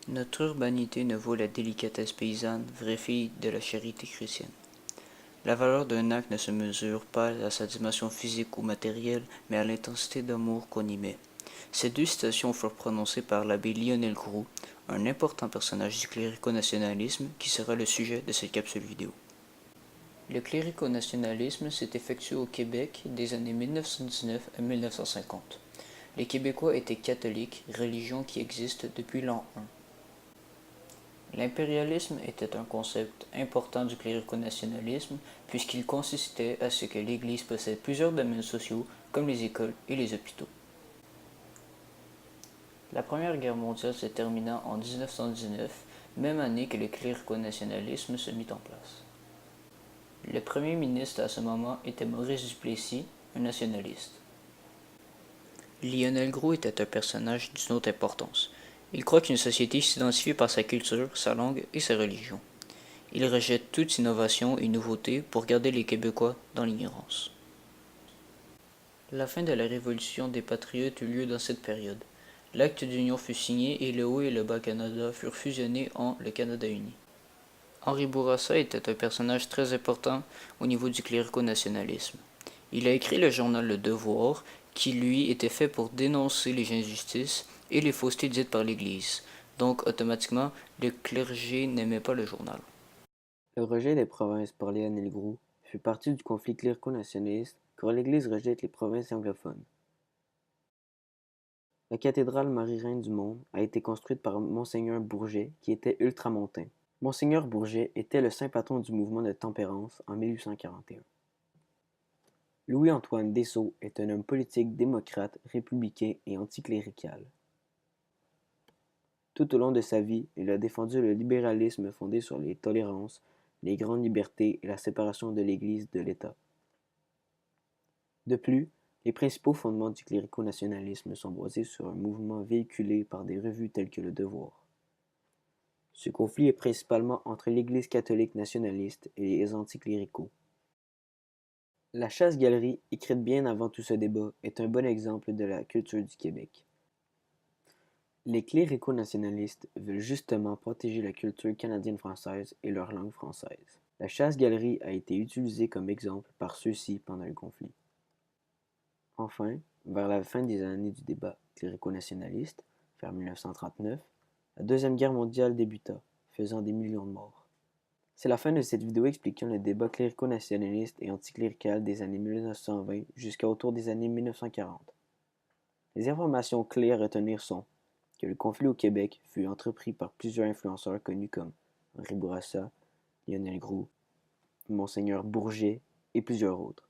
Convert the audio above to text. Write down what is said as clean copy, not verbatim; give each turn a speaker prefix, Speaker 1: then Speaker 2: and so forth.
Speaker 1: Notre urbanité ne vaut la délicatesse paysanne, vraie fille de la charité chrétienne. La valeur d'un acte ne se mesure pas à sa dimension physique ou matérielle, mais à l'intensité d'amour qu'on y met. Ces deux citations furent prononcées par l'abbé Lionel Groulx, un important personnage du clérico-nationalisme qui sera le sujet de cette capsule vidéo. Le clérico-nationalisme s'est effectué au Québec des années 1919 à 1950. Les Québécois étaient catholiques, religion qui existe depuis l'an 1. L'impérialisme était un concept important du clérico-nationalisme puisqu'il consistait à ce que l'Église possède plusieurs domaines sociaux comme les écoles et les hôpitaux. La Première Guerre mondiale se termina en 1919, même année que le clérico-nationalisme se mit en place. Le premier ministre à ce moment était Maurice Duplessis, un nationaliste. Lionel Groulx était un personnage d'une autre importance. Il croit qu'une société s'identifie par sa culture, sa langue et sa religion. Il rejette toute innovation et nouveauté pour garder les Québécois dans l'ignorance. La fin de la Révolution des Patriotes eut lieu dans cette période. L'acte d'union fut signé et le Haut et le Bas-Canada furent fusionnés en le Canada uni. Henri Bourassa était un personnage très important au niveau du clérico-nationalisme. Il a écrit le journal Le Devoir, qui lui était fait pour dénoncer les injustices et les faussetés dites par l'Église. Donc automatiquement, le clergé n'aimait pas le journal.
Speaker 2: Le rejet des provinces par Lionel Groulx fait partie du conflit clérico-nationaliste car l'Église rejette les provinces anglophones. La cathédrale Marie-Reine du Monde a été construite par Monseigneur Bourget qui était ultramontain. Monseigneur Bourget était le saint patron du mouvement de tempérance en 1841. Louis-Antoine Dessault est un homme politique démocrate, républicain et anticlérical. Tout au long de sa vie, il a défendu le libéralisme fondé sur les tolérances, les grandes libertés et la séparation de l'Église de l'État. De plus, les principaux fondements du clérico-nationalisme sont basés sur un mouvement véhiculé par des revues telles que Le Devoir. Ce conflit est principalement entre l'Église catholique nationaliste et les anticléricaux. La chasse-galerie, écrite bien avant tout ce débat, est un bon exemple de la culture du Québec. Les clérico-nationalistes veulent justement protéger la culture canadienne-française et leur langue française. La chasse-galerie a été utilisée comme exemple par ceux-ci pendant le conflit. Enfin, vers la fin des années du débat clérico-nationaliste, vers 1939, la Deuxième Guerre mondiale débuta, faisant des millions de morts. C'est la fin de cette vidéo expliquant le débat clérico-nationaliste et anticlérical des années 1920 jusqu'à autour des années 1940. Les informations clés à retenir sont que le conflit au Québec fut entrepris par plusieurs influenceurs connus comme Henri Bourassa, Lionel Groulx, Monseigneur Bourget et plusieurs autres.